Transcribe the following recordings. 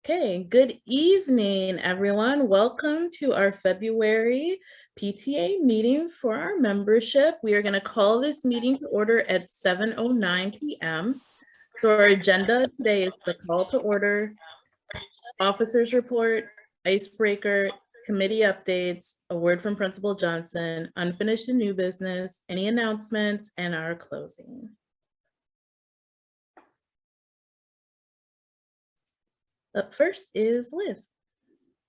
Okay, good evening, everyone. Welcome to our February PTA meeting for our membership. We are going to call this meeting to order at 7:09 p.m. So our agenda today is the call to order, officers report, icebreaker, committee updates, a word from Principal Johnson, unfinished and new business, any announcements, and our closing. Up first is Liz.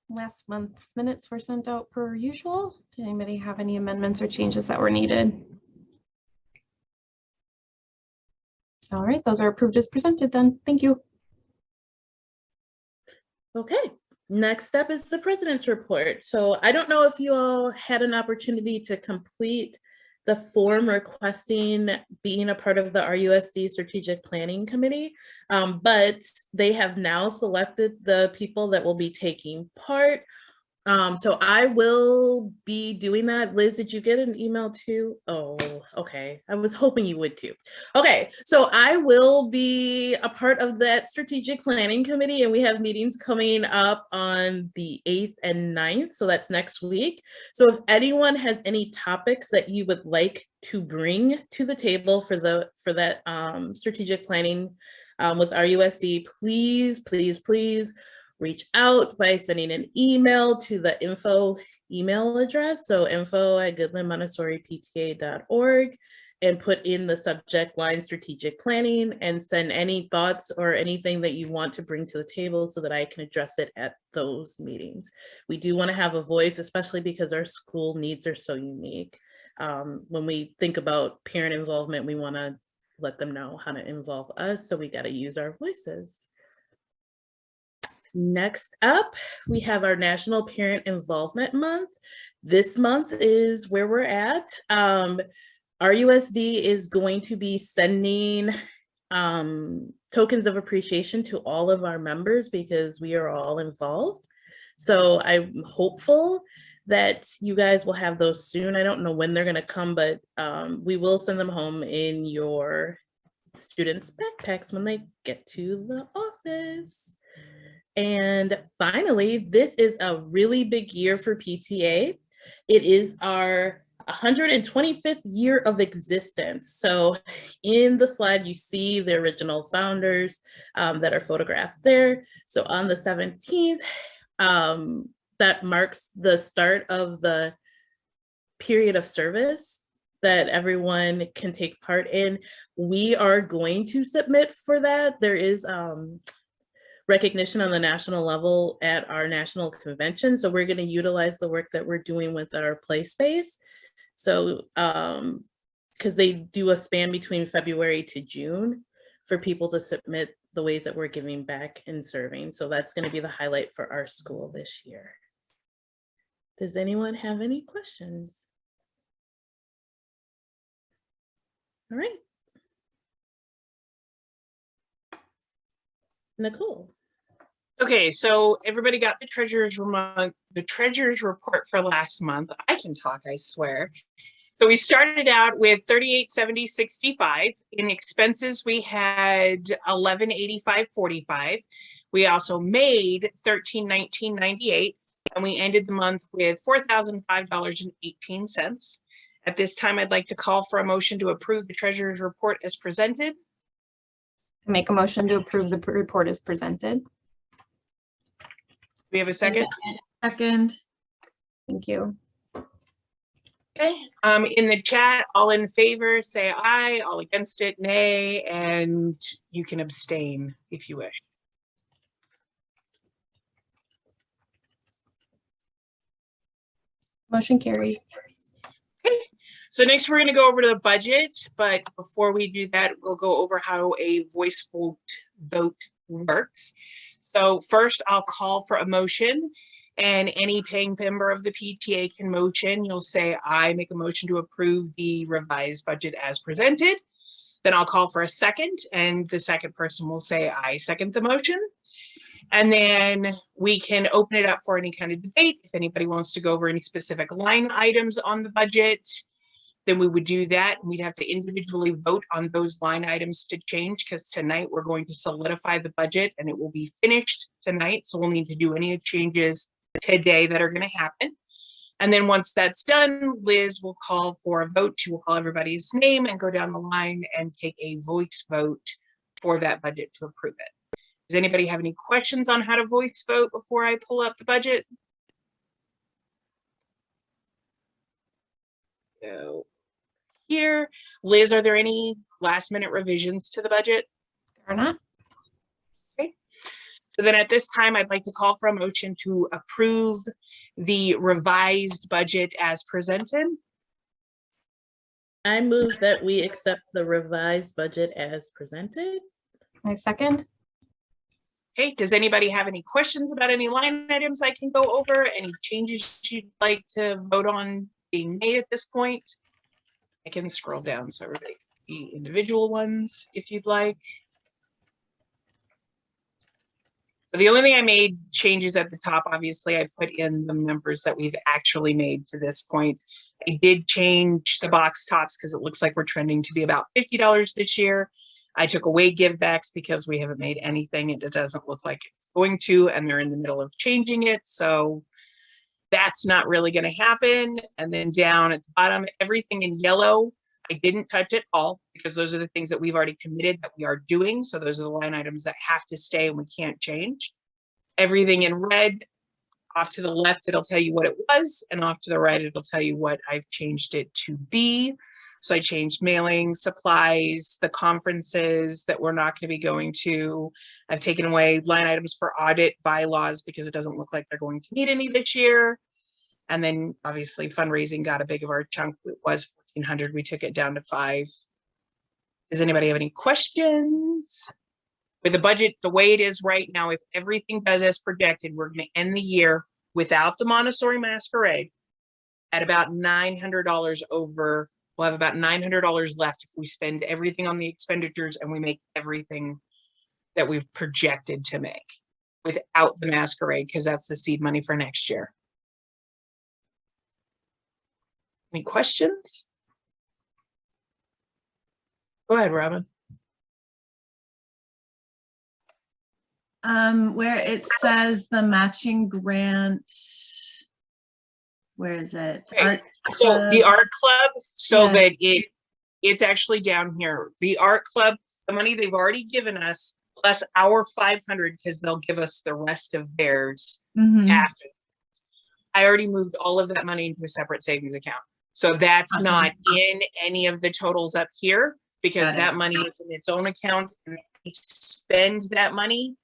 Last month's minutes were sent out per usual. Did anybody have any amendments or changes that were needed? All right, those are approved as presented then. Thank you. Okay, next up is the president's report. So I don't know if you all had an opportunity to complete the form requesting being a part of the RUSD Strategic Planning Committee, but they have now selected the people that will be taking part. So I will be doing that. Liz, did you get an email too? Oh, okay. I was hoping you would too. Okay, so I will be a part of that strategic planning committee, and we have meetings coming up on the 8th and 9th. So that's next week. So if anyone has any topics that you would like to bring to the table for that strategic planning with RUSD, please reach out by sending an email to the info email address. So info@goodlandmontessoripta.org, and put in the subject line strategic planning and send any thoughts or anything that you want to bring to the table so that I can address it at those meetings. We do want to have a voice, especially because our school needs are so unique. When we think about parent involvement, we want to let them know how to involve us. So we got to use our voices. Next up, we have our National Parent Involvement Month. This month is where we're at. RUSD is going to be sending tokens of appreciation to all of our members because we are all involved. So I'm hopeful that you guys will have those soon. I don't know when they're going to come, but we will send them home in your students' backpacks when they get to the office. And finally, this is a really big year for PTA. It is our 125th year of existence. So in the slide, you see the original founders that are photographed there. So on the 17th, that marks the start of the period of service that everyone can take part in. We are going to submit for that. There is recognition on the national level at our national convention. So we're going to utilize the work that we're doing with our play space. So, because they do a span between February to June for people to submit the ways that we're giving back and serving. So that's going to be the highlight for our school this year. Does anyone have any questions? All right. Nicole. Okay, so everybody got the treasurer's report for last month. I can talk, I swear. So we started out with $3870.65. In expenses, we had $1185.45. We also made $1319.98, and we ended the month with $4,005.18. At this time, I'd like to call for a motion to approve the treasurer's report as presented. Make a motion to approve the report as presented. Do we have a second? Second. Thank you. Okay, in the chat, all in favor, say aye, all against it, nay, and you can abstain if you wish. Motion carries. Okay, so next we're going to go over to the budget, but before we do that, we'll go over how a voice vote works. So first, I'll call for a motion, and any paying member of the PTA can motion. You'll say, I make a motion to approve the revised budget as presented. Then I'll call for a second, and the second person will say, I second the motion. And then we can open it up for any kind of debate. If anybody wants to go over any specific line items on the budget, then we would do that. We'd have to individually vote on those line items to change, because tonight we're going to solidify the budget and it will be finished tonight. So we'll need to do any changes today that are going to happen. And then once that's done, Liz will call for a vote. She will call everybody's name and go down the line and take a voice vote for that budget to approve it. Does anybody have any questions on how to voice vote before I pull up the budget? So here, Liz, are there any last minute revisions to the budget? There are not. Okay. So then at this time, I'd like to call for a motion to approve the revised budget as presented. I move that we accept the revised budget as presented. My second. Okay, does anybody have any questions about any line items I can go over? Any changes you'd like to vote on being made at this point? I can scroll down so everybody can see individual ones if you'd like. But the only thing I made changes at the top, obviously, I put in the numbers that we've actually made to this point. I did change the box tops because it looks like we're trending to be about $50 this year. I took away give backs because we haven't made anything and it doesn't look like it's going to, and they're in the middle of changing it. So that's not really going to happen. And then down at the bottom, everything in yellow, I didn't touch it all because those are the things that we've already committed that we are doing. So those are the line items that have to stay and we can't change. Everything in red, off to the left, it'll tell you what it was, and off to the right, it'll tell you what I've changed it to be. So I changed mailing, supplies, the conferences that we're not going to be going to. I've taken away line items for audit bylaws because it doesn't look like they're going to need any this year. And then obviously fundraising got a big of our chunk. It was 1,400. We took it down to 5. Does anybody have any questions? With the budget the way it is right now, if everything does as projected, we're going to end the year without the Montessori Masquerade at about $900 over. We'll have about $900 left if we spend everything on the expenditures and we make everything that we've projected to make without the Masquerade, because that's the seed money for next year. Any questions? Go ahead, Robin. Where it says the matching grant, where is it? Okay. Art So the Club. art club, so Yeah. that it's actually down here. The art club, the money they've already given us, plus our 500, because they'll give us the rest of theirs Mhm. after. I already moved all of that money into a separate savings account. So that's Awesome. not in any of the totals up here, because Got it. that money is in its own account. And you spend that money,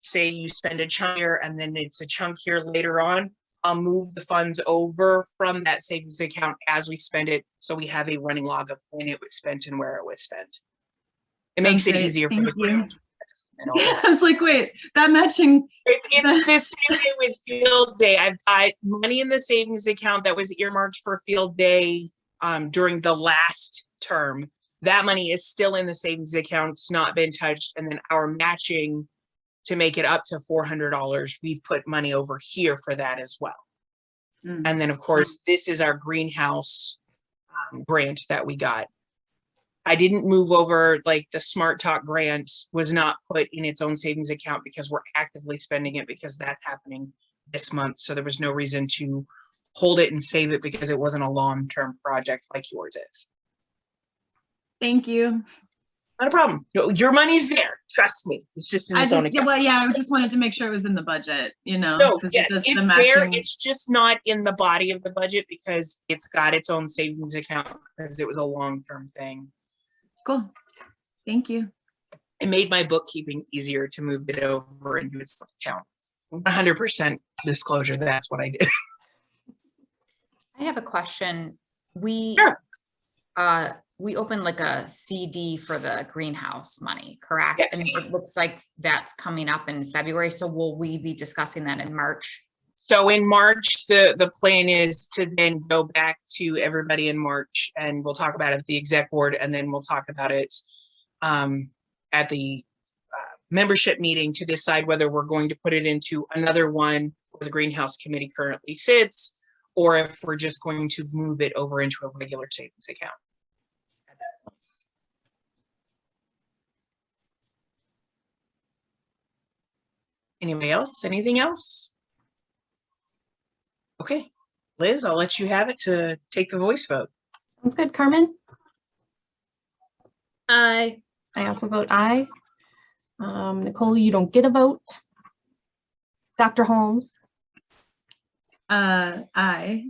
say you spend a chunk here and then it's a chunk here later on, I'll move the funds over from that savings account as we spend it, so we have a running log of when it was spent and where it was spent. It makes it Great. easier for Thank the you. grant. And all that. I was like, wait, that matching. It's the same way with field day. I've got money in the savings account that was earmarked for field day during the last term. That money is still in the savings account. It's not been touched. And then our matching to make it up to $400, we've put money over here for that as well. Mm. And then of course, this is our greenhouse grant that we got. I didn't move over, like the Smart Talk grant was not put in its own savings account because we're actively spending it, because that's happening this month. So there was no reason to hold it and save it because it wasn't a long-term project like yours is. Thank you. Not a problem. No, your money's there. Trust me. It's just in its own account. Well, yeah, I just wanted to make sure it was in the budget, you know. No, 'cause yes, the it's there. matching- It's just not in the body of the budget because it's got its own savings account because it was a long-term thing. Cool. Thank you. It made my bookkeeping easier to move it over into its account. 100% disclosure. That's what I did. I have a question. We Sure. We opened like a CD for the greenhouse money, correct? Yes. And it looks like that's coming up in February. So will we be discussing that in March? So in March, the plan is to then go back to everybody in March, and we'll talk about it at the exec board, and then we'll talk about it at the membership meeting to decide whether we're going to put it into another one where the greenhouse committee currently sits, or if we're just going to move it over into a regular savings account. Anybody else? Anything else? Okay, Liz, I'll let you have it to take the voice vote. Sounds good. Carmen? Aye. I also vote aye. Nicole, you don't get a vote. Dr. Holmes? Aye.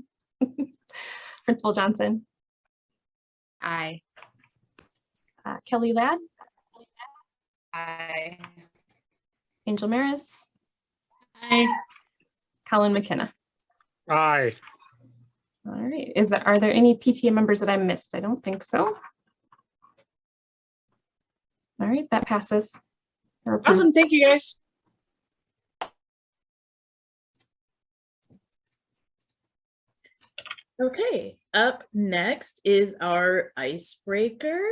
Principal Johnson? Aye. Kelly Ladd? Aye. Angel Maris? Aye. Colin McKenna? Aye. All right. Are there any PTA members that I missed? I don't think so. All right, that passes. Or approved. Awesome, thank you guys. Okay, up next is our icebreaker.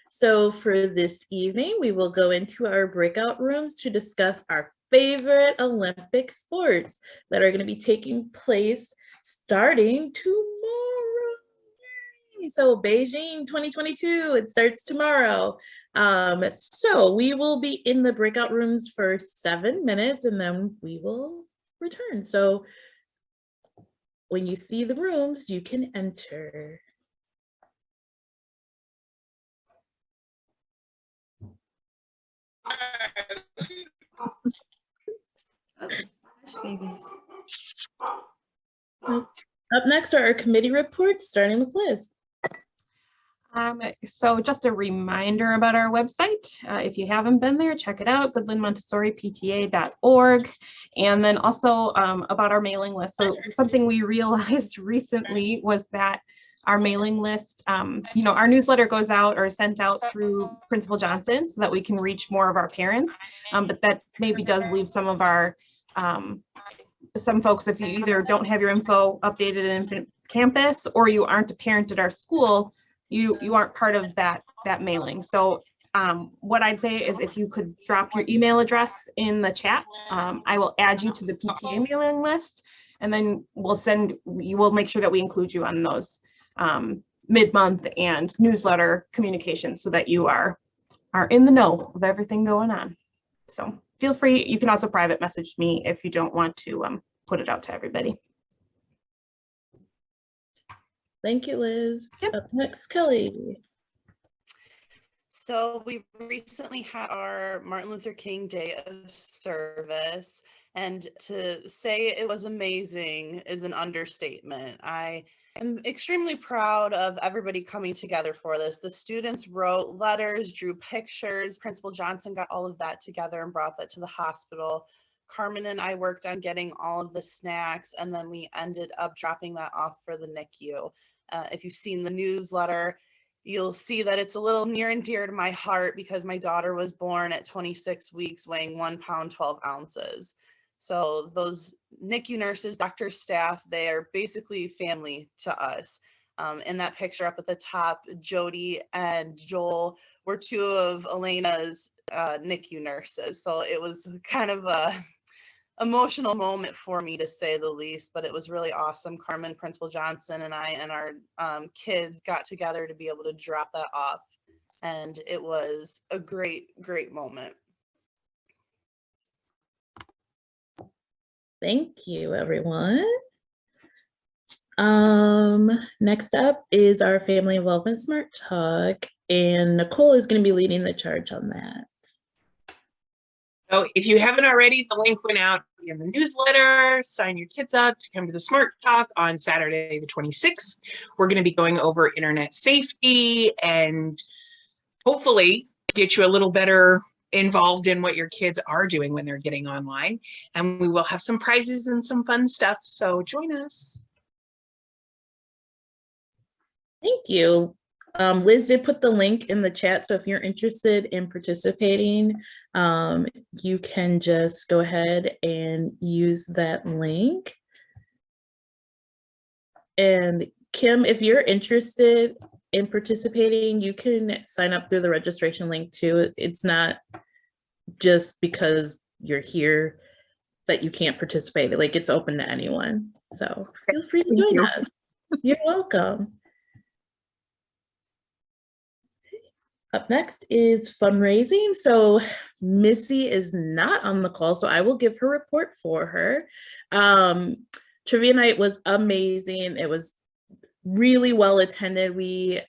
So for this evening, we will go into our breakout rooms to discuss our favorite Olympic sports that are going to be taking place starting tomorrow. Yay! So Beijing 2022, it starts tomorrow. So we will be in the breakout rooms for 7 minutes and then we will return. So when you see the rooms, you can enter. Babies. Up next are our committee reports, starting with Liz. So just a reminder about our website. If you haven't been there, check it out, Goodland Montessori PTA.org. And then also about our mailing list. So something we realized recently was that our mailing list, our newsletter goes out or is sent out through Principal Johnson so that we can reach more of our parents. But that maybe does leave some of our, some folks, if you either don't have your info updated in Infant Campus or you aren't a parent at our school, you aren't part of that mailing. So what I'd say is if you could drop your email address in the chat, I will add you to the PTA mailing list, and then we'll make sure that we include you on those mid-month and newsletter communications so that you are in the know of everything going on. So feel free, you can also private message me if you don't want to put it out to everybody. Thank you, Liz. Yep. Up next, Kelly. So we recently had our Martin Luther King Day of Service, and to say it was amazing is an understatement. I am extremely proud of everybody coming together for this. The students wrote letters, drew pictures. Principal Johnson got all of that together and brought that to the hospital. Carmen and I worked on getting all of the snacks, and then we ended up dropping that off for the NICU. If you've seen the newsletter, you'll see that it's a little near and dear to my heart because my daughter was born at 26 weeks, weighing 1 pound, 12 ounces. So those NICU nurses, doctor, staff, they are basically family to us. In that picture up at the top, Jody and Joel were 2 of Elena's NICU nurses. So it was kind of a emotional moment for me, to say the least, but it was really awesome. Carmen, Principal Johnson, and I and our kids got together to be able to drop that off, and it was a great moment. Thank you, everyone. Next up is our Family Involvement Smart Talk, and Nicole is going to be leading the charge on that. So if you haven't already, the link went out in the newsletter. Sign your kids up to come to the Smart Talk on Saturday, the 26th. We're going to be going over internet safety and hopefully get you a little better involved in what your kids are doing when they're getting online. And we will have some prizes and some fun stuff. So join us. Thank you. Liz did put the link in the chat, so if you're interested in participating, you can just go ahead and use that link. And Kim, if you're interested in participating, you can sign up through the registration link too. It's not just because you're here that you can't participate. Like, it's open to anyone. So feel free to Thank join you. us. You're welcome. Up next is fundraising. So Missy is not on the call, so I will give her report for her. Trivia night was amazing. It was really well attended. We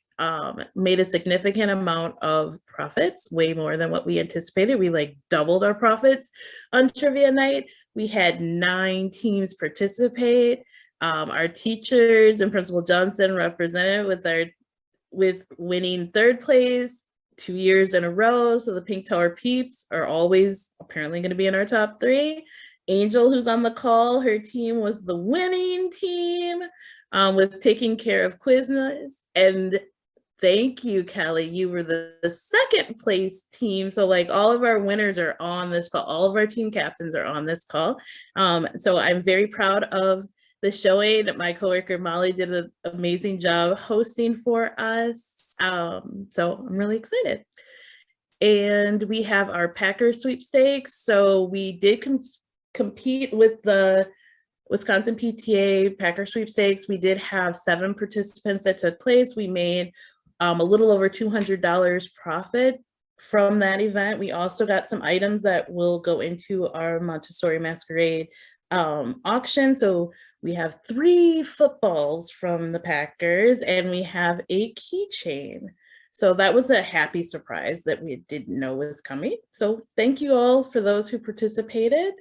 made a significant amount of profits, way more than what we anticipated. We like doubled our profits on trivia night. We had 9 teams participate. Our teachers and Principal Johnson represented with winning 3rd place 2 years in a row. So the Pink Tower Peeps are always apparently going to be in our top 3. Angel, who's on the call, her team was the winning team with taking care of quizness. And thank you, Kelly. You were the 2nd place team. So like all of our winners are on this call. All of our team captains are on this call. So I'm very proud of the showing. My coworker Molly did an amazing job hosting for us. So I'm really excited. And we have our Packer sweepstakes. So we did compete with the Wisconsin PTA Packer sweepstakes. We did have 7 participants that took place. We made a little over $200 profit from that event. We also got some items that will go into our Montessori Masquerade auction. So we have 3 footballs from the Packers and we have a keychain. So that was a happy surprise that we didn't know was coming. So thank you all for those who participated.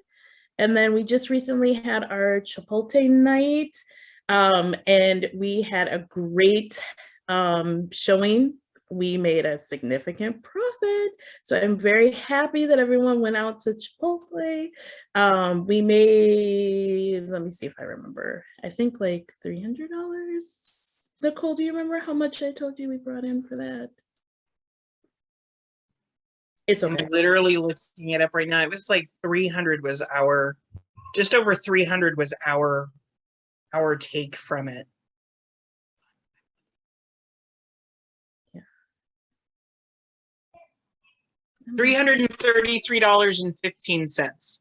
And then we just recently had our Chipotle night and we had a great showing. We made a significant profit. So I'm very happy that everyone went out to Chipotle. We made, let me see if I remember, I think like $300. Nicole, do you remember how much I told you we brought in for that? It's okay. I'm literally looking it up right now. It was like 300 was just over 300 was our take from it. Yeah. $333.15.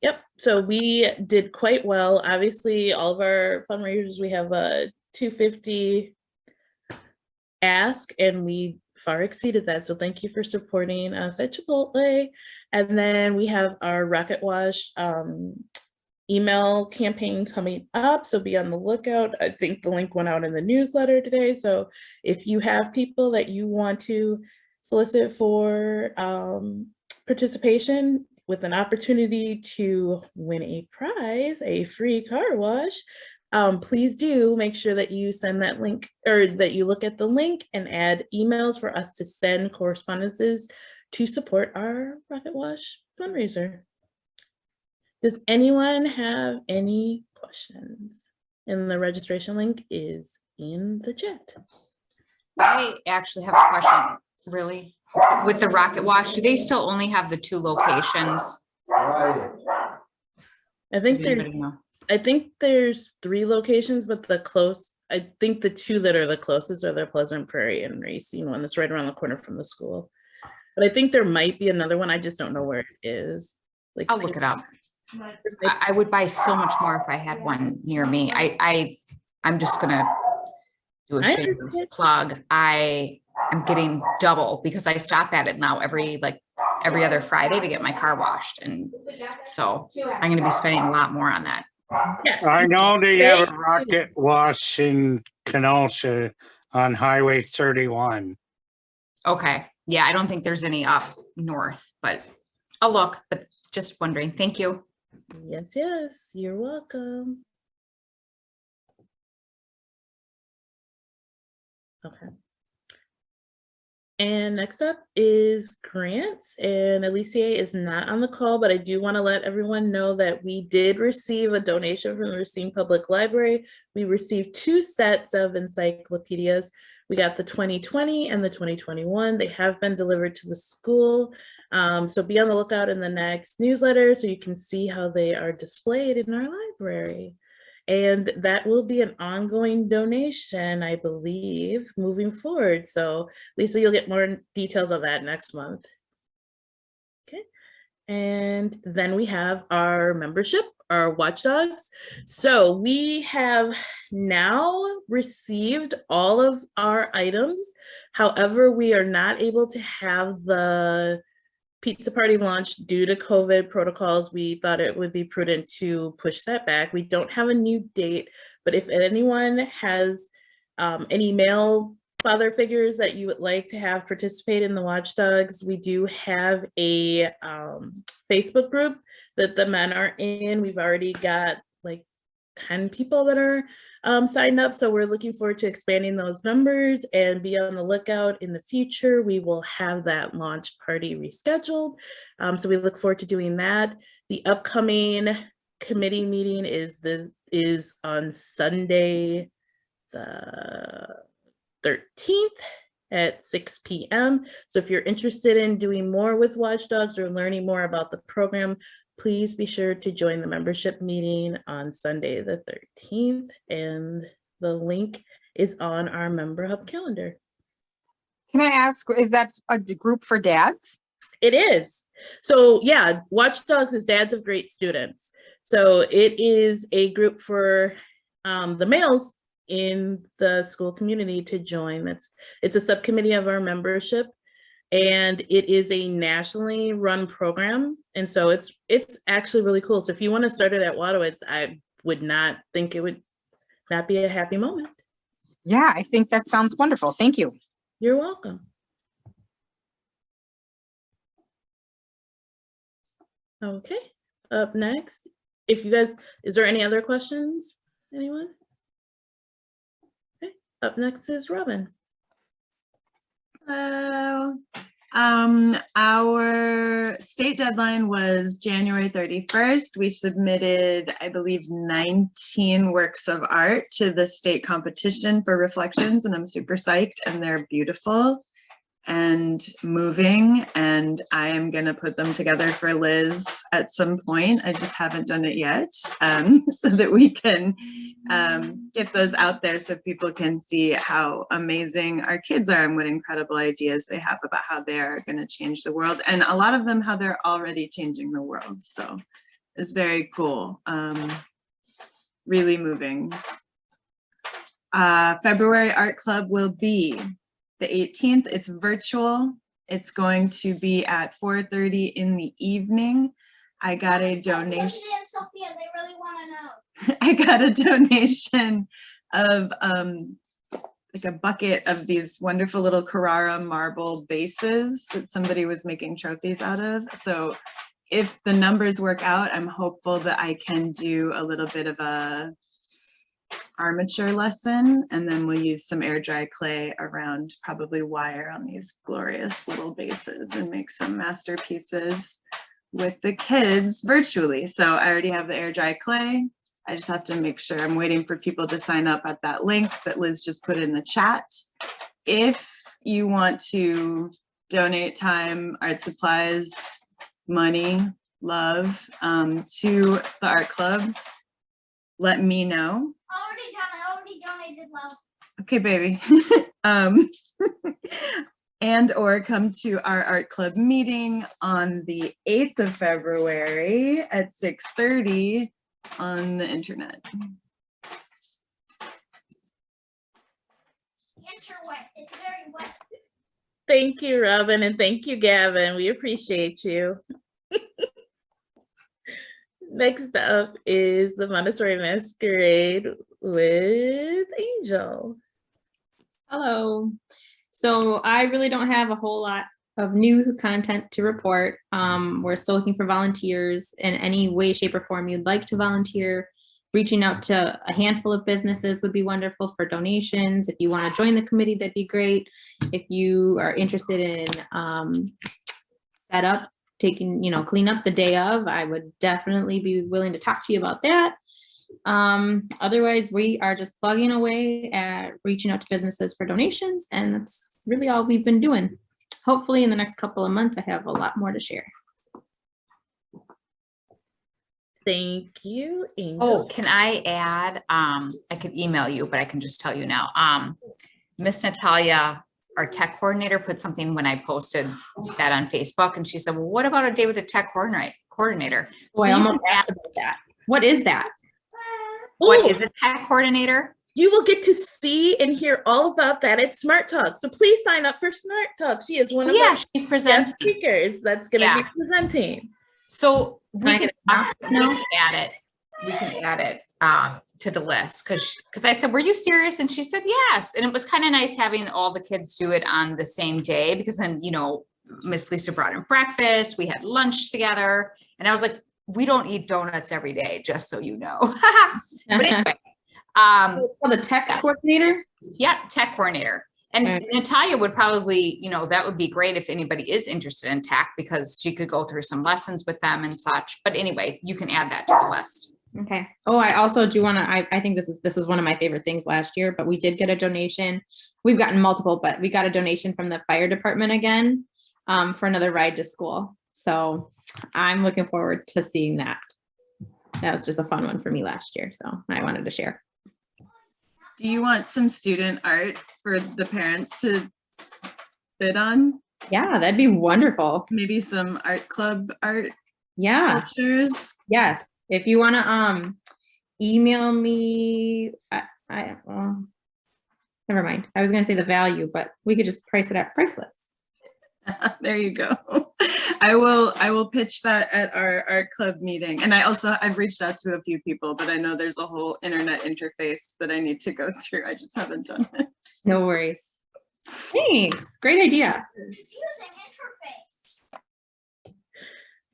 Yep. So we did quite well. Obviously, all of our fundraisers, we have a $250 ask, and we far exceeded that. So thank you for supporting us at Chipotle. And then we have our Rocket Wash email campaign coming up. So be on the lookout. I think the link went out in the newsletter today. So if you have people that you want to solicit for participation with an opportunity to win a prize, a free car wash, please do make sure that you send that link, or that you look at the link and add emails for us to send correspondences to support our Rocket Wash fundraiser. Does anyone have any questions? And the registration link is in the chat. I actually have a question, really. With the Rocket Wash, do they still only have the 2 locations? I think Does anybody know? I think there's 3 locations, but I think the 2 that are the closest are the Pleasant Prairie and Racine one that's right around the corner from the school. But I think there might be another one. I just don't know where it is. Like, I'll look it up. I would buy so much more if I had one near me. I'm just gonna do a shameless plug. I'm getting double because I stop at it now every other Friday to get my car washed. And so I'm gonna be spending a lot more on that. Yes. I know they have a Rocket Wash in Kenosha on Highway 31. Okay. Yeah, I don't think there's any up north, but I'll look, but just wondering. Thank you. Yes, yes, you're welcome. Okay. And next up is grants, and Alicia is not on the call, but I do want to let everyone know that we did receive a donation from the Racine Public Library. We received 2 sets of encyclopedias. We got the 2020 and the 2021. They have been delivered to the school. So be on the lookout in the next newsletter so you can see how they are displayed in our library. And that will be an ongoing donation, I believe, moving forward. So Lisa, you'll get more details of that next month. Okay. And then we have our membership our watchdogs. So we have now received all of our items. However, we are not able to have the pizza party launch due to COVID protocols. We thought it would be prudent to push that back. We don't have a new date, but if anyone has any male father figures that you would like to have participate in the watchdogs, we do have a Facebook group that the men are in. We've already got like 10 people that are signed up. So we're looking forward to expanding those numbers, and be on the lookout in the future. We will have that launch party rescheduled. So we look forward to doing that. The upcoming committee meeting is on Sunday, the 13th at 6 p.m. So if you're interested in doing more with Watchdogs or learning more about the program, please be sure to join the membership meeting on Sunday the 13th, and the link is on our Member Hub calendar. Can I ask, is that a group for dads? It is. So yeah, Watchdogs is Dads of Great Students. So it is a group for the males in the school community to join. It's a subcommittee of our membership, and it is a nationally run program. And so it's actually really cool. So if you want to start it at Wadowitz, I would not think it would not be a happy moment. Yeah, I think that sounds wonderful. Thank you. You're welcome. Okay, up next, if you guys, is there any other questions? Anyone? Okay, up next is Robin. Hello. Our state deadline was January 31st. We submitted, I believe, 19 works of art to the state competition for reflections, and I'm super psyched, and they're beautiful and moving, and I am gonna put them together for Liz at some point. I just haven't done it yet, so that we can get those out there so people can see how amazing our kids are and what incredible ideas they have about how they're gonna change the world, and a lot of them how they're already changing the world. So it's very cool, really moving. February Art Club will be the 18th. It's virtual. It's going to be at 4:30 in the evening. I got a donation. Sophia, they really want to know. I got a donation of like a bucket of these wonderful little Carrara marble bases that somebody was making trophies out of. So if the numbers work out, I'm hopeful that I can do a little bit of a armature lesson, and then we'll use some air dry clay around probably wire on these glorious little bases and make some masterpieces with the kids virtually. So I already have the air dry clay. I just have to make sure. I'm waiting for people to sign up at that link that Liz just put in the chat. If you want to donate time, art supplies, money, love to the art club, let me know. I already donated love. Okay, baby. And or come to our art club meeting on the 8th of February at 6:30 on the internet. It's wet. It's very wet. Thank you, Robin, and thank you, Gavin. We appreciate you. Next up is the Montessori Masquerade with Angel. Hello. So I really don't have a whole lot of new content to report. We're still looking for volunteers in any way, shape, or form you'd like to volunteer. Reaching out to a handful of businesses would be wonderful for donations. If you want to join the committee, that'd be great. If you are interested in setup, taking, clean up the day of, I would definitely be willing to talk to you about that. Otherwise, we are just plugging away at reaching out to businesses for donations, and that's really all we've been doing. Hopefully in the next couple of months, I have a lot more to share. Thank you, Angel. Oh, can I add, I could email you, but I can just tell you now. Miss Natalia, our tech coordinator, put something when I posted that on Facebook, and she said, well, what about a day with a tech coordinator? Oh, I almost asked about that. What is that? What Ooh, is a tech coordinator? you will get to see and hear all about that at Smart Talk. So please sign up for Smart Talk. She is one of Yeah, our she's guest presenting. speakers that's going to be presenting. So we Kind can of add it. We can add it to the list because I said, "Were you serious?" And she said, "Yes." And it was kind of nice having all the kids do it on the same day because then Miss Lisa brought in breakfast. We had lunch together, and I was like, "We don't eat donuts every day, just so you know." But anyway. The tech coordinator? Yeah, tech coordinator. And Right. Natalia would probably, that would be great if anybody is interested in tech because she could go through some lessons with them and such. But anyway, you can add that to the list. Okay. Oh, I also do want to, I think this is one of my favorite things last year, but we did get a donation. We've gotten multiple, but we got a donation from the fire department again for another ride to school. So I'm looking forward to seeing that. That was just a fun one for me last year. So I wanted to share. Do you want some student art for the parents to bid on? Yeah, that'd be wonderful. Maybe some art club art Yeah. sculptures? Yes. If you want to email me, well, never mind. I was going to say the value, but we could just price it at priceless. There you go. I will pitch that at our art club meeting. And I've reached out to a few people, but I know there's a whole internet interface that I need to go through. I just haven't done it. No worries. Thanks. Great idea. Using interface.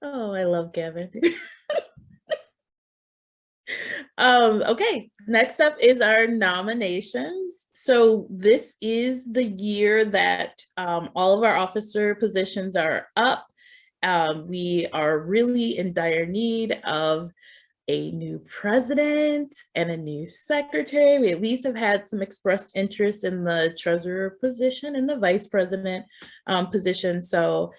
Oh, I love Gavin. Okay, next up is our nominations. So this is the year that all of our officer positions are up. We are really in dire need of a new president and a new secretary. We at least have had some expressed interest in the treasurer position and the vice president position. So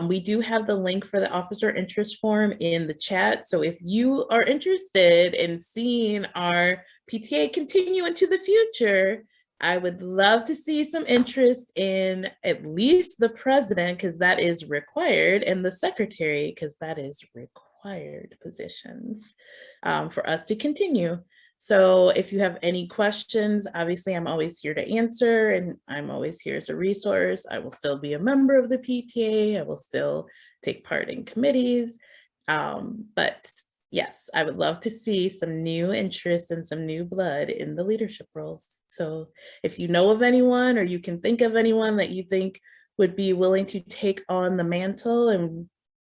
we do have the link for the officer interest form in the chat. So if you are interested in seeing our PTA continue into the future, I would love to see some interest in at least the president, because that is required, and the secretary, because that is required positions for us to continue. So if you have any questions, obviously I'm always here to answer, and I'm always here as a resource. I will still be a member of the PTA. I will still take part in committees. But yes, I would love to see some new interest and some new blood in the leadership roles. So if you know of anyone, or you can think of anyone that you think would be willing to take on the mantle and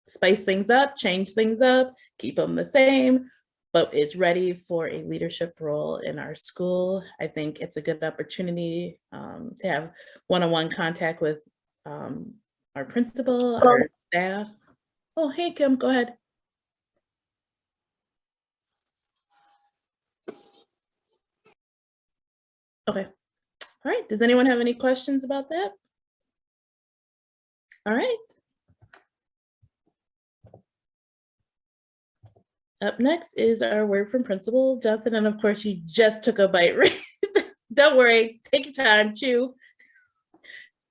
spice things up, change things up, keep them the same, but is ready for a leadership role in our school, I think it's a good opportunity to have one-on-one contact with our principal, our staff. Oh, hey, Kim, go ahead. Okay. All right. Does anyone have any questions about that? All right. Up next is our word from Principal Johnson. And of course, you just took a bite, right? Don't worry. Take your time. Chew.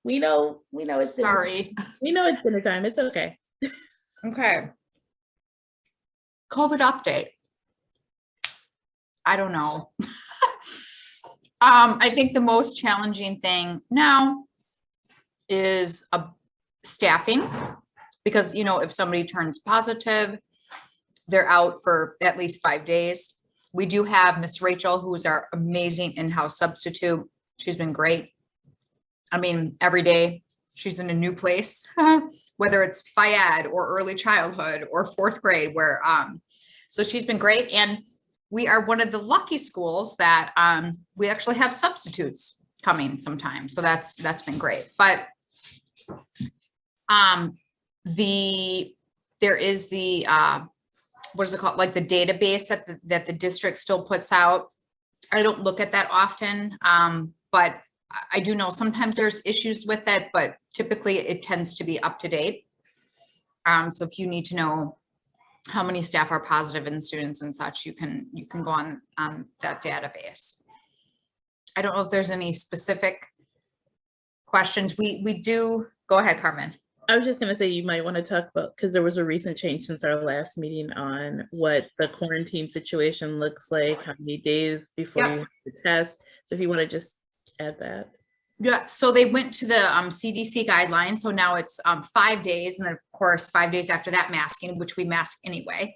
We know it's Sorry. We know it's dinner time. It's okay. Okay. COVID update. I don't know. I think the most challenging thing now is staffing, because if somebody turns positive, they're out for at least 5 days. We do have Miss Rachel, who is our amazing in-house substitute. She's been great. I mean, every day she's in a new place, whether it's FIAD or early childhood or 4th grade, where so she's been great. And we are one of the lucky schools that we actually have substitutes coming sometimes. So that's been great. But there is the what is it called? Like the database that the district still puts out. I don't look at that often, but I do know sometimes there's issues with it, but typically it tends to be up to date. So if you need to know how many staff are positive in students and such, you can go on that database. I don't know if there's any specific questions. We do, go ahead, Carmen. I was just gonna say, you might want to talk about, because there was a recent change since our last meeting on what the quarantine situation looks like, how many days before Yep. you have to test. So if you want to just add that. Yeah, so they went to the CDC guidelines. So now it's 5 days. And then of course, 5 days after that masking, which we mask anyway.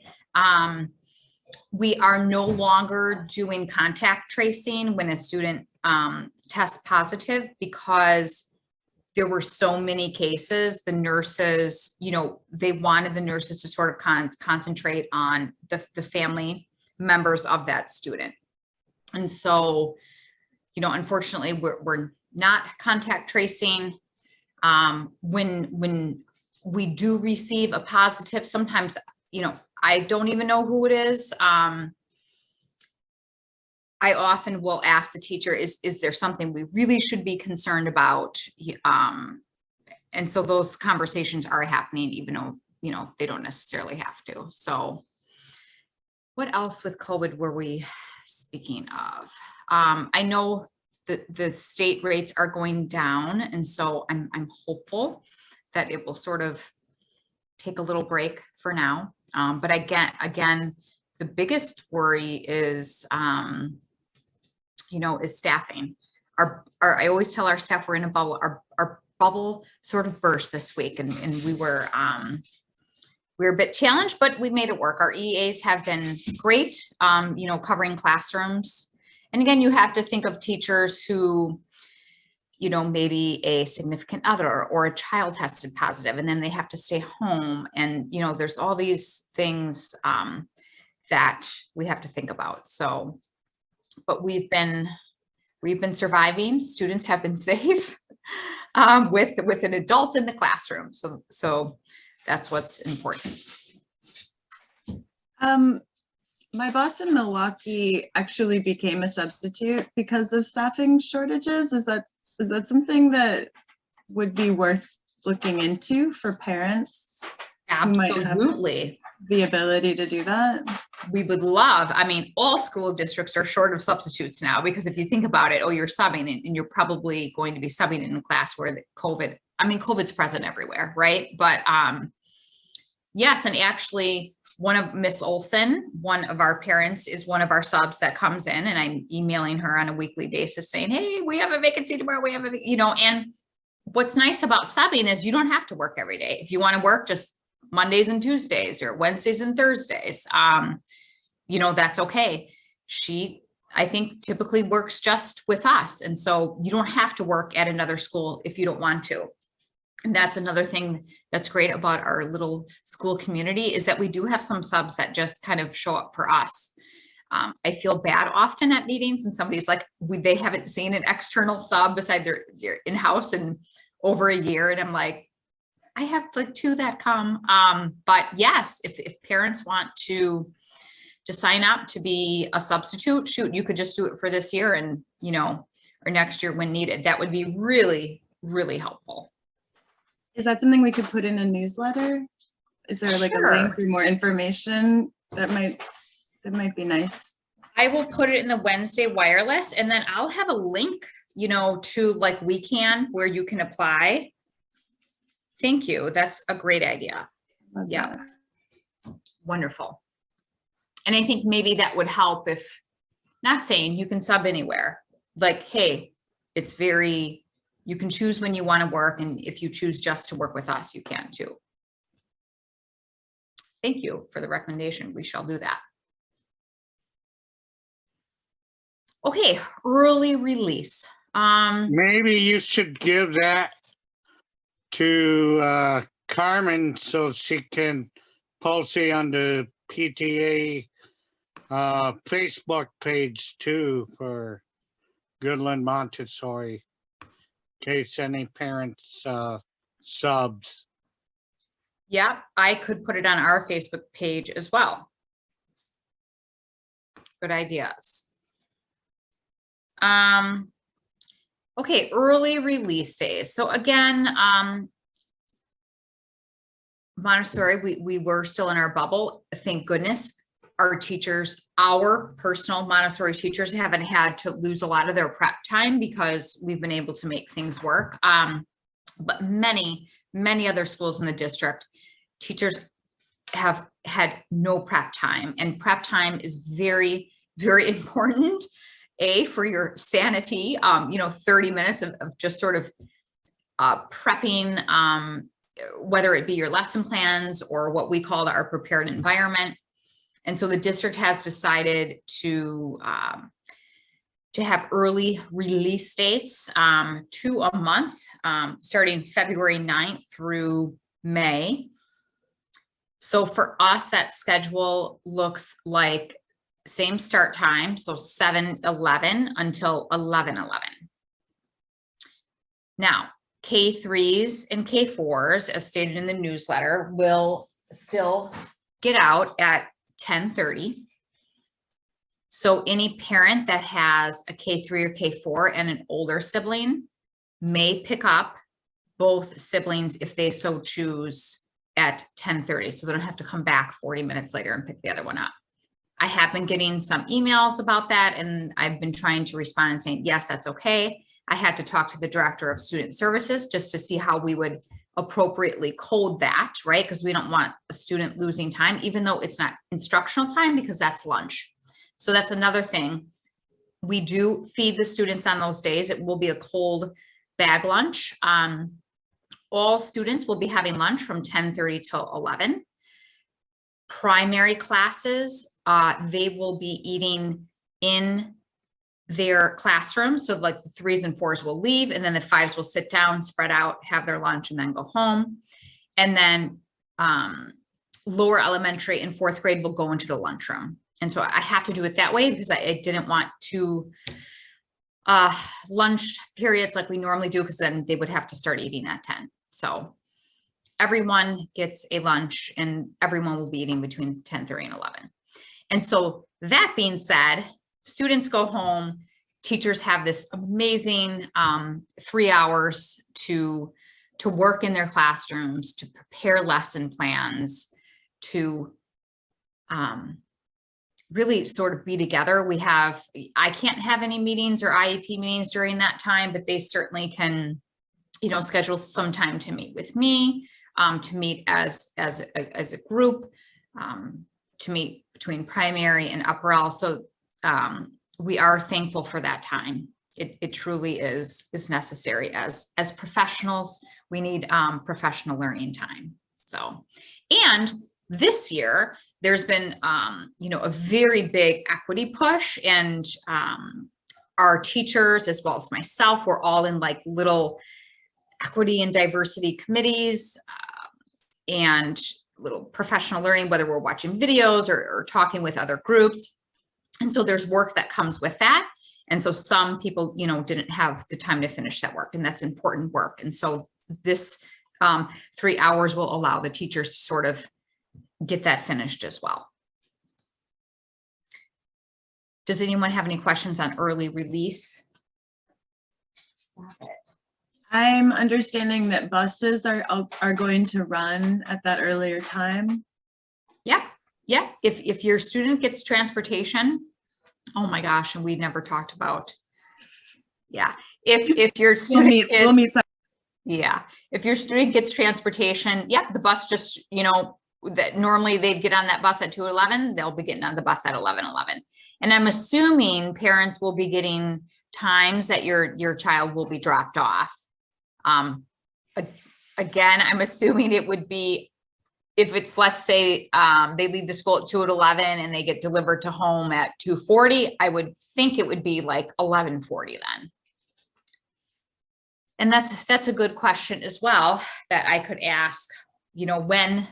We are no longer doing contact tracing when a student tests positive, because there were so many cases. The nurses, you know, they wanted the nurses to sort of concentrate on the family members of that student. And so, you know, unfortunately, we're not contact tracing. When we do receive a positive, sometimes, you know, I don't even know who it is. I often will ask the teacher, is there something we really should be concerned about? And so those conversations are happening, even though, you know, they don't necessarily have to. So what else with COVID were we speaking of? I know that the state rates are going down, and so I'm hopeful that it will sort of take a little break for now. But again, the biggest worry is, you know, is staffing. I always tell our staff we're in a bubble. Our bubble sort of burst this week, and we were a bit challenged, but we made it work. Our EAs have been great, you know, covering classrooms. And again, you have to think of teachers who, you know, maybe a significant other or a child tested positive, and then they have to stay home. And, you know, there's all these things that we have to think about. So, but we've been surviving. Students have been safe with an adult in the classroom. So that's what's important. My boss in Milwaukee actually became a substitute because of staffing shortages. Is that something that would be worth looking into for parents? Absolutely. The ability to do that? We would love, I mean, all school districts are short of substitutes now, because if you think about it, oh, you're subbing and you're probably going to be subbing in a class where the COVID's present everywhere, right? But yes, and actually one of Miss Olson, one of our parents, is one of our subs that comes in, and I'm emailing her on a weekly basis saying, hey, we have a vacancy tomorrow. We have a, you know, and what's nice about subbing is you don't have to work every day. If you want to work just Mondays and Tuesdays or Wednesdays and Thursdays, you know, that's okay. She, I think, typically works just with us. And so you don't have to work at another school if you don't want to. And that's another thing that's great about our little school community, is that we do have some subs that just kind of show up for us. I feel bad often at meetings, and somebody's like, they haven't seen an external sub beside their in-house in over a year. And I'm like, I have like 2 that come. But yes, if parents want to sign up to be a substitute, shoot, you could just do it for this year, and, you know, or next year when needed. That would be really, really helpful. Is that something we could put in a newsletter? Is there like Sure. a link or more information that might be nice? I will put it in the Wednesday wireless, and then I'll have a link, you know, to like WeCan where you can apply. Thank you. That's a great idea. Love Yeah. that. Wonderful. And I think maybe that would help, if not saying you can sub anywhere, like, hey, it's very, you can choose when you want to work. And if you choose just to work with us, you can too. Thank you for the recommendation. We shall do that. Okay, early release. Maybe you should give that to Carmen so she can post it on the PTA Facebook page too for Goodland Montessori, in case any parents subs. Yeah, I could put it on our Facebook page as well. Good ideas. Okay, early release days. So again, Montessori, we were still in our bubble. Thank goodness. Our teachers, our personal Montessori teachers, haven't had to lose a lot of their prep time because we've been able to make things work. But many many other schools in the district, teachers have had no prep time, and prep time is very, very important. For your sanity, 30 minutes of just sort of prepping, whether it be your lesson plans or what we call our prepared environment. And so the district has decided to have early release dates, 2 a month, starting February 9th through May. So for us, that schedule looks like same start time, so 7:11 until 11:11. Now, K3s and K4s, as stated in the newsletter, will still get out at 10:30. So any parent that has a K3 or K4 and an older sibling may pick up both siblings if they so choose at 10:30. So they don't have to come back 40 minutes later and pick the other one up. I have been getting some emails about that, and I've been trying to respond and saying, yes, that's okay. I had to talk to the director of student services just to see how we would appropriately code that, right? Because we don't want a student losing time, even though it's not instructional time, because that's lunch. So that's another thing. We do feed the students on those days. It will be a cold bag lunch. All students will be having lunch from 10:30 till 11. Primary classes, they will be eating in their classroom. So like the 3s and 4s will leave, and then the 5s will sit down, spread out, have their lunch, and then go home. And then lower elementary and 4th grade will go into the lunchroom. And so I have to do it that way because I didn't want to lunch periods like we normally do, because then they would have to start eating at 10. So everyone gets a lunch, and everyone will be eating between 10:30 and 11. And so that being said, students go home, teachers have this amazing 3 hours to work in their classrooms, to prepare lesson plans, to really sort of be together. I can't have any meetings or IEP meetings during that time, but they certainly can, schedule some time to meet with me, to meet as a group, to meet between primary and upper L. So we are thankful for that time. It truly is necessary. As professionals, we need professional learning time. So, and this year there's been a very big equity push, and our teachers as well as myself, we're all in like little equity and diversity committees and little professional learning, whether we're watching videos or talking with other groups. And so there's work that comes with that. And so some people, didn't have the time to finish that work, and that's important work. And so this 3 hours will allow the teachers to sort of get that finished as well. Does anyone have any questions on early release? Stop it. I'm understanding that buses are going to run at that earlier time. Yeah. If your student gets transportation, oh my gosh, and we never talked about. Yeah, if your student we'll meet. Yeah, if your student gets transportation, the bus just that normally they'd get on that bus at 2:11, they'll be getting on the bus at 11:11. And I'm assuming parents will be getting times that your child will be dropped off. Again, I'm assuming it would be, if it's, let's say they leave the school at 2:11 and they get delivered to home at 2:40, I would think it would be like 11:40 then. And that's a good question as well that I could ask, when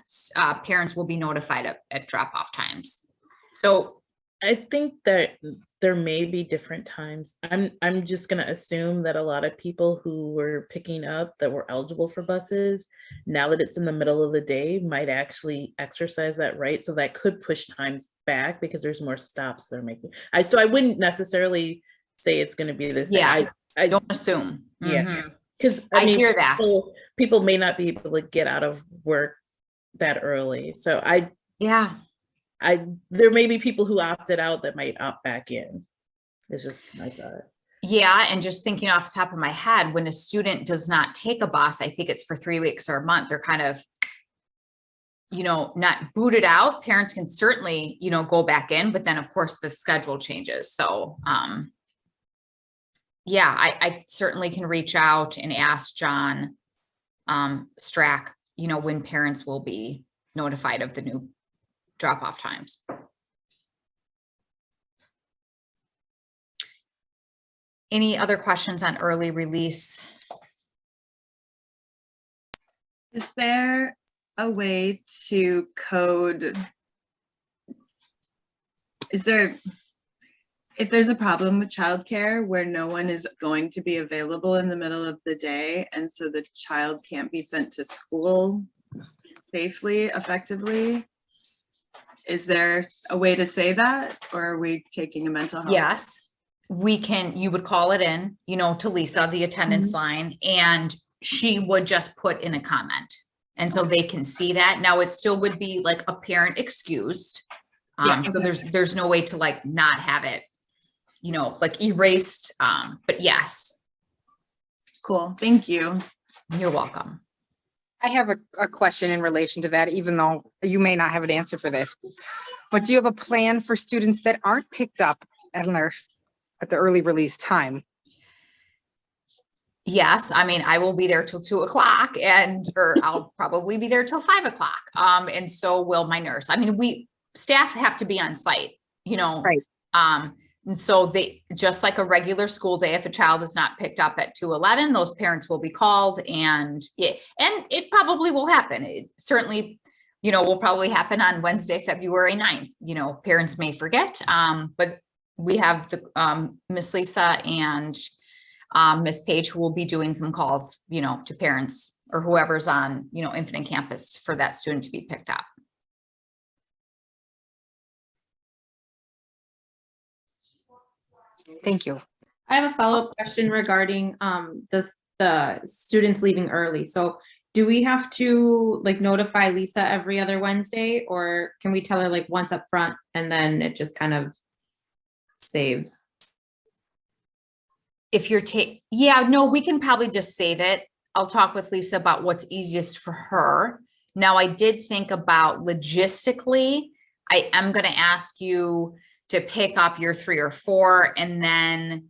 parents will be notified at drop-off times. So I think that there may be different times. I'm just going to assume that a lot of people who were picking up that were eligible for buses, now that it's in the middle of the day, might actually exercise that right. So that could push times back because there's more stops they're making. So I wouldn't necessarily say it's going to be the same. Yeah, I don't assume. Yeah. Because I hear that. People may not be able to get out of work that early. So there may be people who opted out that might opt back in. It's just my thought. Yeah, and just thinking off the top of my head, when a student does not take a bus, I think it's for 3 weeks or a month, they're kind of, not booted out. Parents can certainly, go back in, but then of course the schedule changes. So, yeah, I certainly can reach out and ask John Strack, when parents will be notified of the new drop-off times. Any other questions on early release? Is there a way to code? If there's a problem with childcare where no one is going to be available in the middle of the day, and so the child can't be sent to school safely, effectively, is there a way to say that, or are we taking a mental health? Yes, you would call it in, to Lisa, the attendance line, and she would just put in a comment. And so they can see that. Now it still would be like a parent excused. So there's no way to like not have it, like erased, but yes. Cool, thank you. You're welcome. I have a question in relation to that, even though you may not have an answer for this. But do you have a plan for students that aren't picked up at the early release time? Yes, I mean, I will be there till 2 o'clock or I'll probably be there till 5 o'clock. And so will my nurse. I mean, staff have to be on site, Right. And so they, just like a regular school day, if a child is not picked up at 2:11, those parents will be called, and it probably will happen. It certainly, will probably happen on Wednesday, February 9th. Parents may forget, but we have the Miss Lisa and Miss Page who will be doing some calls, to parents or whoever's on, Infinite Campus for that student to be picked up. Thank you. I have a follow-up question regarding the students leaving early. So do we have to like notify Lisa every other Wednesday, or can we tell her like once up front and then it just kind of saves? If you're we can probably just save it. I'll talk with Lisa about what's easiest for her. Now, I did think about logistically, I am going to ask you to pick up your 3 or 4, and then,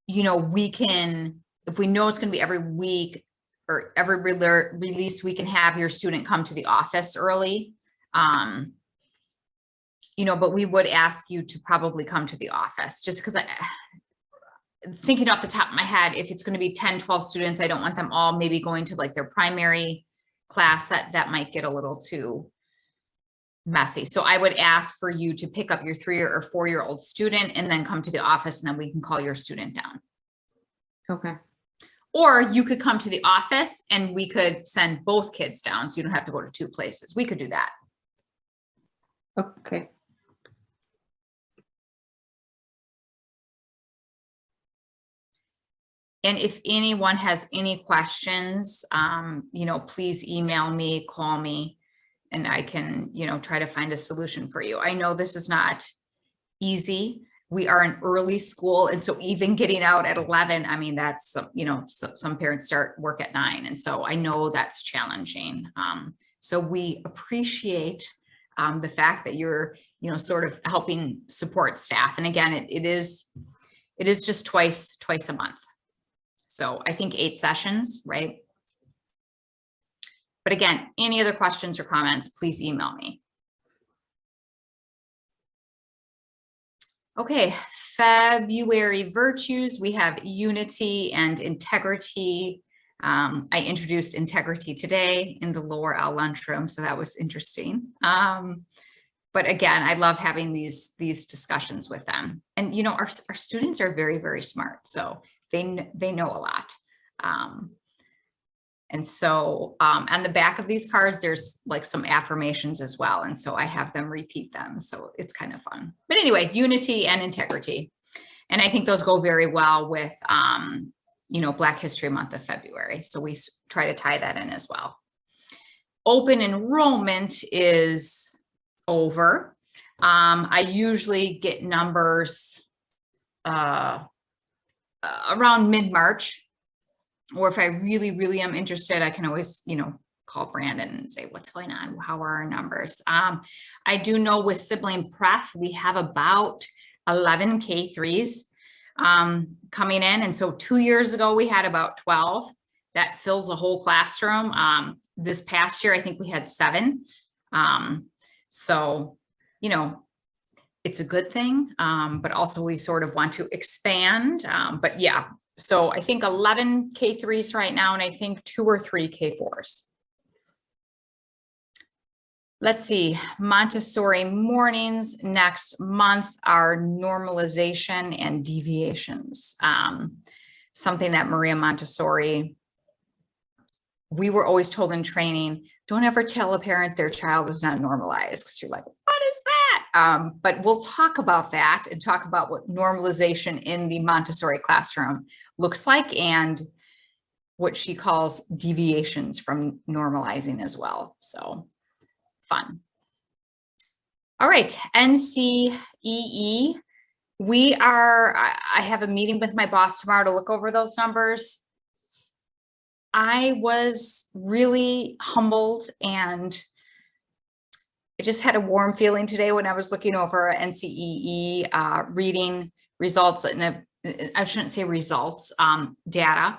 we can, if we know it's going to be every week or every release, we can have your student come to the office early. But we would ask you to probably come to the office, just because thinking off the top of my head, if it's going to be 10, 12 students, I don't want them all maybe going to like their primary class. That might get a little too messy. So I would ask for you to pick up your 3 or 4-year-old student and then come to the office, and then we can call your student down. Okay. Or you could come to the office and we could send both kids down, so you don't have to go to 2 places. We could do that. Okay. And if anyone has any questions, please email me, call me, and I can, try to find a solution for you. I know this is not easy. We are an early school. And so even getting out at 11, I mean, that's, some parents start work at 9. And so I know that's challenging. So we appreciate the fact that you're, sort of helping support staff. And again, it is just twice a month. So I think 8 sessions, right? But again, any other questions or comments, please email me. Okay, February virtues, we have unity and integrity. I introduced integrity today in the lower L lunchroom, so that was interesting. But again, I love having these discussions with them. And our students are very, very smart, so they know a lot. And so on the back of these cards, there's like some affirmations as well. And so I have them repeat them. So it's kind of fun. But anyway, unity and integrity. And I think those go very well with, Black History Month of February. So we try to tie that in as well. Open enrollment is over. I usually get numbers around mid-March. Or if I really, really am interested, I can always, call Brandon and say, what's going on? How are our numbers? I do know with sibling prep, we have about 11 K3s coming in. And so 2 years ago, we had about 12. That fills a whole classroom. This past year, I think we had 7. So, it's a good thing, but also we sort of want to expand. But yeah, so I think 11 K3s right now, and I think 2 or 3 K4s. Let's see, Montessori mornings next month are normalization and deviations. Something that Maria Montessori, we were always told in training, don't ever tell a parent their child is not normalized, because you're like, what is that? But we'll talk about that and talk about what normalization in the Montessori classroom looks like and what she calls deviations from normalizing as well. So fun. All right, NCEE. I have a meeting with my boss tomorrow to look over those numbers. I was really humbled, and I just had a warm feeling today when I was looking over NCEE reading results, and I shouldn't say results, data.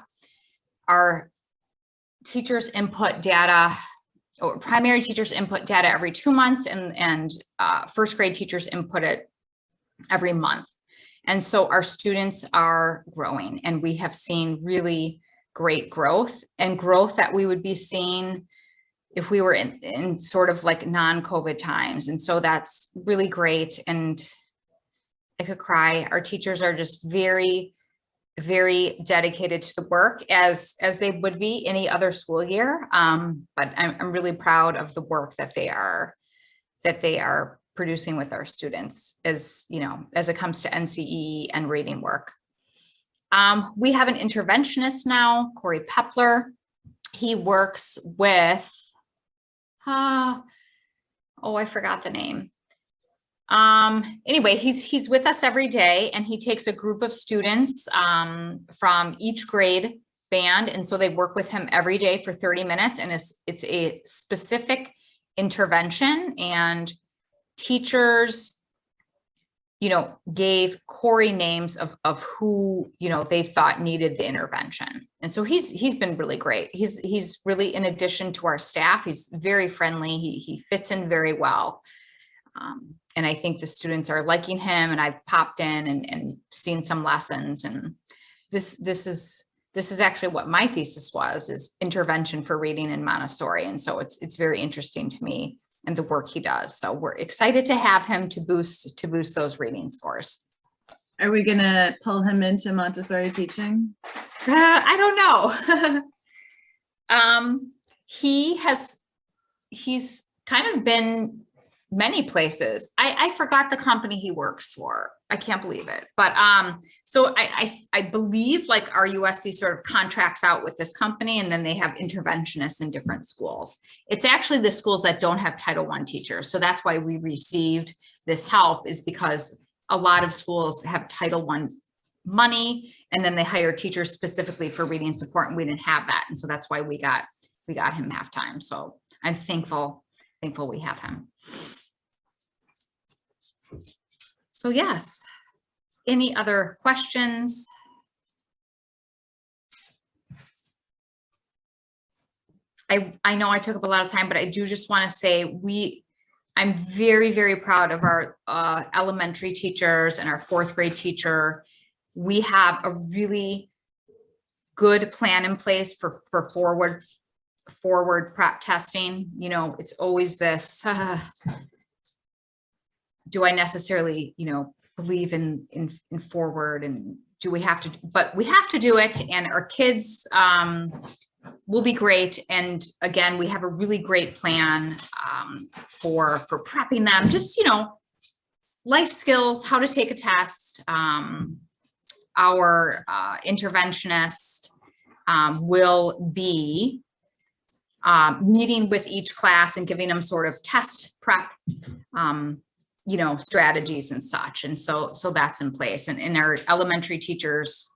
Our teachers input data, or primary teachers input data every 2 months, and first grade teachers input it every month. And so our students are growing, and we have seen really great growth, and growth that we would be seeing if we were in sort of like non-COVID times. And so that's really great. And I could cry. Our teachers are just very, very dedicated to the work, as they would be any other school year. But I'm really proud of the work that they are producing with our students, as it comes to NCE and reading work. We have an interventionist now, Corey Pepler. He works with, I forgot the name. Anyway, he's with us every day, and he takes a group of students from each grade band. And so they work with him every day for 30 minutes, and it's a specific intervention, and teachers, gave Corey names of who, they thought needed the intervention. And so he's been really great. He's really, in addition to our staff, he's very friendly. He fits in very well. And I think the students are liking him, and I've popped in and seen some lessons. And this is actually what my thesis was, is intervention for reading in Montessori. And so it's very interesting to me, and the work he does. So we're excited to have him to boost those reading scores. Are we gonna pull him into Montessori teaching? I don't know. He's kind of been many places. I forgot the company he works for. I can't believe it. But so I believe like our USC sort of contracts out with this company, and then they have interventionists in different schools. It's actually the schools that don't have Title I teachers. So that's why we received this help, is because a lot of schools have Title I money, and then they hire teachers specifically for reading support, and we didn't have that. And so that's why we got him half-time. So I'm thankful we have him. So yes, any other questions? I know I took up a lot of time, but I do just want to say I'm very, very proud of our elementary teachers and our 4th grade teacher. We have a really good plan in place for forward prep testing. It's always this, do I necessarily, believe in forward, and do we have to, but we have to do it, and our kids will be great. And again, we have a really great plan for prepping them, just, life skills, how to take a test. Our interventionist will be meeting with each class and giving them sort of test prep, strategies and such. And so that's in place. And our elementary teachers,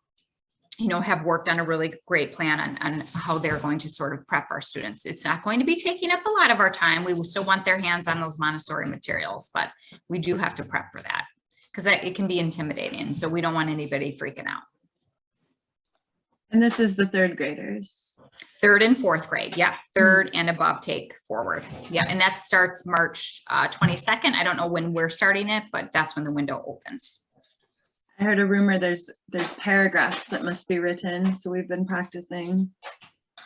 have worked on a really great plan on how they're going to sort of prep our students. It's not going to be taking up a lot of our time. We will still want their hands on those Montessori materials, but we do have to prep for that because it can be intimidating. So we don't want anybody freaking out. And this is the third graders. Third and fourth grade. Yeah. Third and above take forward. Yeah. And that starts March 22nd. I don't know when we're starting it, but that's when the window opens. I heard a rumor there's paragraphs that must be written, so we've been practicing.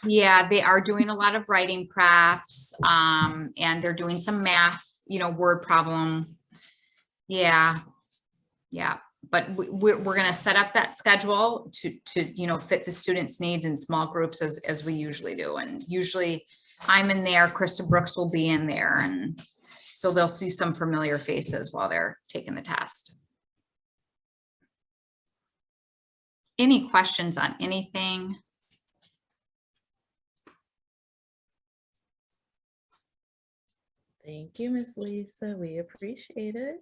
Yeah, they are doing a lot of writing preps, and they're doing some math, word problem. Yeah. But we're going to set up that schedule to fit the students' needs in small groups as we usually do. And usually I'm in there, Krista Brooks will be in there, and so they'll see some familiar faces while they're taking the test. Any questions on anything? Thank you, Miss Lisa. We appreciate it.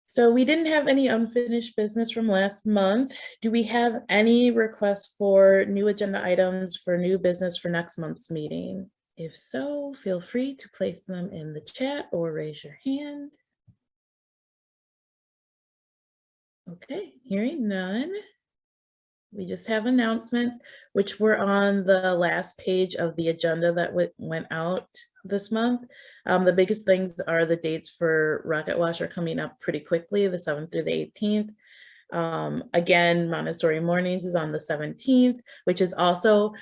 So we didn't have any unfinished business from last month. Do we have any requests for new agenda items for new business for next month's meeting? If so, feel free to place them in the chat or raise your hand. Okay, hearing none. We just have announcements, which were on the last page of the agenda that went out this month. The biggest things are the dates for Rocket Wash are coming up pretty quickly, the 7th through the 18th. Again, Montessori Mornings is on the 17th, which is also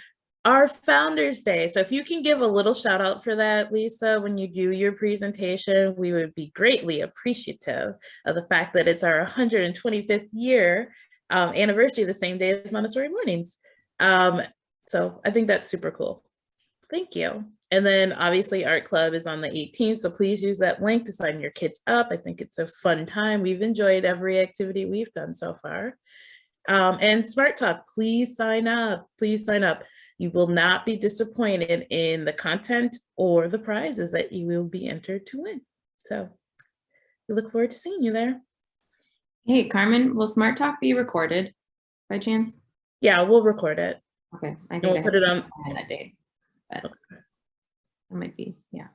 our Founders Day. So if you can give a little shout out for that, Lisa, when you do your presentation, we would be greatly appreciative of the fact that it's our 125th year anniversary the same day as Montessori Mornings. So I think that's super cool. Thank you. And then obviously Art Club is on the 18th, so please use that link to sign your kids up. I think it's a fun time. We've enjoyed every activity we've done so far. And Smart Talk, please sign up. Please sign up. You will not be disappointed in the content or the prizes that you will be entered to win. So we look forward to seeing you there. Hey, Carmen, will Smart Talk be recorded by chance? Yeah, we'll record it. Okay, I think we'll put it on that day. But okay. It might be, yeah.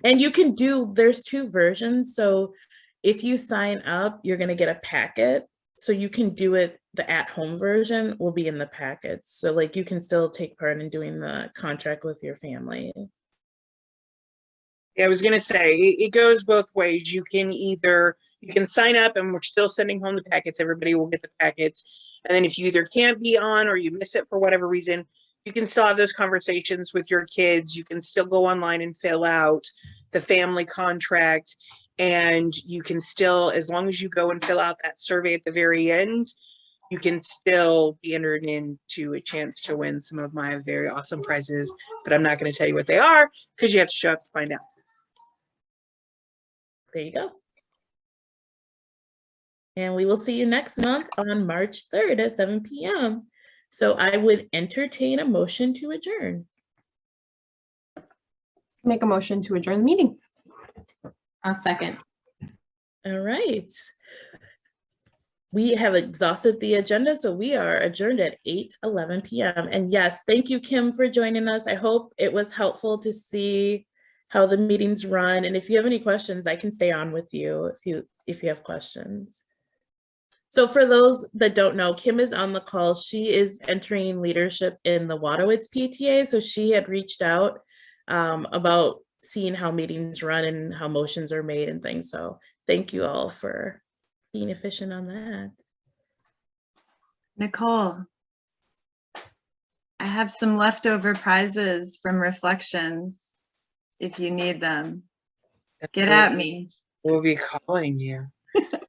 And you can there's two versions. So if you sign up, you're going to get a packet. So you can do it, the at-home version will be in the packets. So like you can still take part in doing the contract with your family. Yeah, I was gonna say, it goes both ways. You can sign up and we're still sending home the packets. Everybody will get the packets. And then if you either can't be on or you miss it for whatever reason, you can still have those conversations with your kids. You can still go online and fill out the family contract. And you can still, as long as you go and fill out that survey at the very end, you can still be entered into a chance to win some of my very awesome prizes. But I'm not going to tell you what they are because you have to show up to find out. There you go. And we will see you next month on March 3rd at 7 p.m. So I would entertain a motion to adjourn. Make a motion to adjourn the meeting. I'll second. All right. We have exhausted the agenda, so we are adjourned at 8:11 p.m. And yes, thank you, Kim, for joining us. I hope it was helpful to see how the meetings run. And if you have any questions, I can stay on with you if you have questions. So for those that don't know, Kim is on the call. She is entering leadership in the Wadowitz PTA. So she had reached out about seeing how meetings run and how motions are made and things. So thank you all for being efficient on that. Nicole, I have some leftover prizes from Reflections if you need them. Get at me. We'll be calling you.